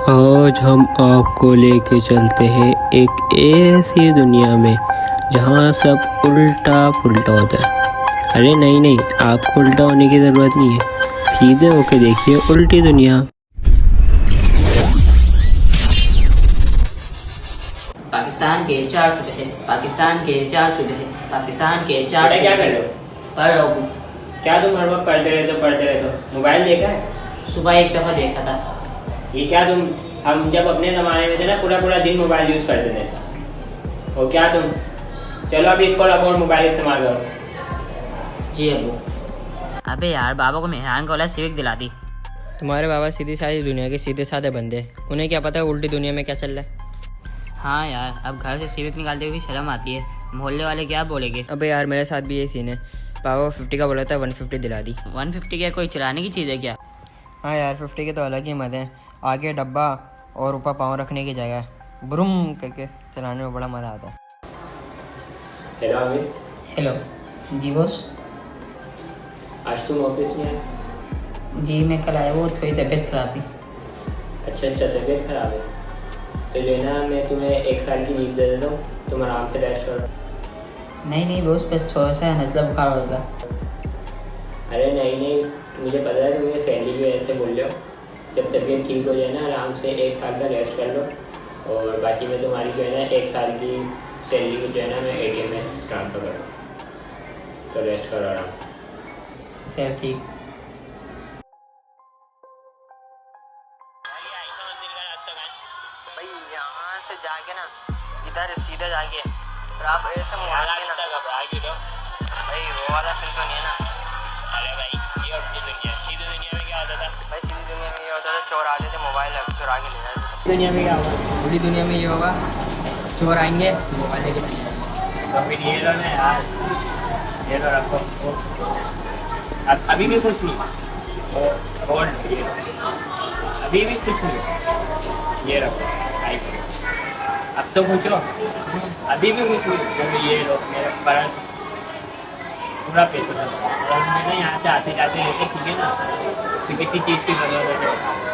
आज हम आपको लेके चलते हैं एक ऐसी दुनिया में जहाँ सब उल्टा पुल्टा होता है। अरे नहीं नहीं, आपको उल्टा होने की ज़रूरत नहीं है, सीधे होके देखिए उल्टी दुनिया। पाकिस्तान के 4 सूबे हैं, पाकिस्तान के 4 सूबे हैं, पाकिस्तान के 4 सूबे। क्या कर रहे हो? पढ़ रहा हूँ। क्या तुम हर वक्त पढ़ते रहते हो? मोबाइल देखा है? सुबह एक दफा देखा था। ये क्या हम जब अपने ज़माने में थे ना, पूरा पूरा दिन मोबाइल यूज़ करते थे। और क्या तुम, चलो अभी इसको रखो और मोबाइल इस्तेमाल करो। जी अबू। अबे यार, बाबा को मेहरान कॉलेज सिविक दिला दी। तुम्हारे बाबा सीधी सादी दुनिया के सीधे साधे बंदे, उन्हें क्या पता है उल्टी दुनिया में क्या चल रहा है। हाँ यार, अब घर से सिविक निकालते हुए शर्म आती है। मोहल्ले वाले क्या बोलेंगे। अबे यार, मेरे साथ भी यही सीन है। पापा 50 का बोला था, 150 दिला दी। 150 क्या कोई चलाने की चीज़ है क्या? हाँ यार, 50 के तो अलग ही मज़े हैं। आगे डब्बा और ऊपर पाँव रखने की जगह ब्रूम करके चलाने में बड़ा मज़ा आता है। हेलो अमित। हेलो जी बॉस। आज तुम ऑफिस में है? जी मैं कल आया, वो थोड़ी तबीयत खराब थी। अच्छा, तबीयत खराब है तो जो है ना, मैं तुम्हें 1 साल की लीव दे देता हूँ, तुम आराम से रेस्ट करो। नहीं बॉस, बस थोड़ा सा नज़ला बुखार हो था। अरे नहीं, मुझे पता है तुम ये सैलरी की वजह से बोल रहे हो। जब तबीयत ठीक हो जाए ना, आराम से 1 साल का रेस्ट कर लो, और बाकी मैं तुम्हारी जो है ना 1 साल की सैलरी को जो है ना मैं ATM में ट्रांसफ़र कर दूँ। तो रेस्ट करो आराम से। चल ठीक। भाई यहाँ से जाके ना, इधर सीधे जाके फिर आप ऐसे भाई वो वाला सीन तो नहीं है ना। अरे भाई, ये उल्टी दुनिया। सीधी दुनिया में क्या होता था? भाई सीधी दुनिया में ये होता था, चोर आते थे मोबाइल चुरा के ले जाते। दुनिया में क्या होगा? पूरी दुनिया में ये होगा, चोर आएंगे मोबाइल लेके चले जाएंगे। तो फिर ये लो ना यार, ये लो रखो। अभी भी कुछ नहीं, होल्ड, ये अभी भी कुछ नहीं, ये रखो आईफोन। अब तो पूछो, अभी भी कुछ नहीं। चलो ये लो, मेरे पर पूरा पैसा था और मैं ना यहाँ से आते जाते रहते, ठीक है ना, तो किसी चीज़ की ज़रूरत है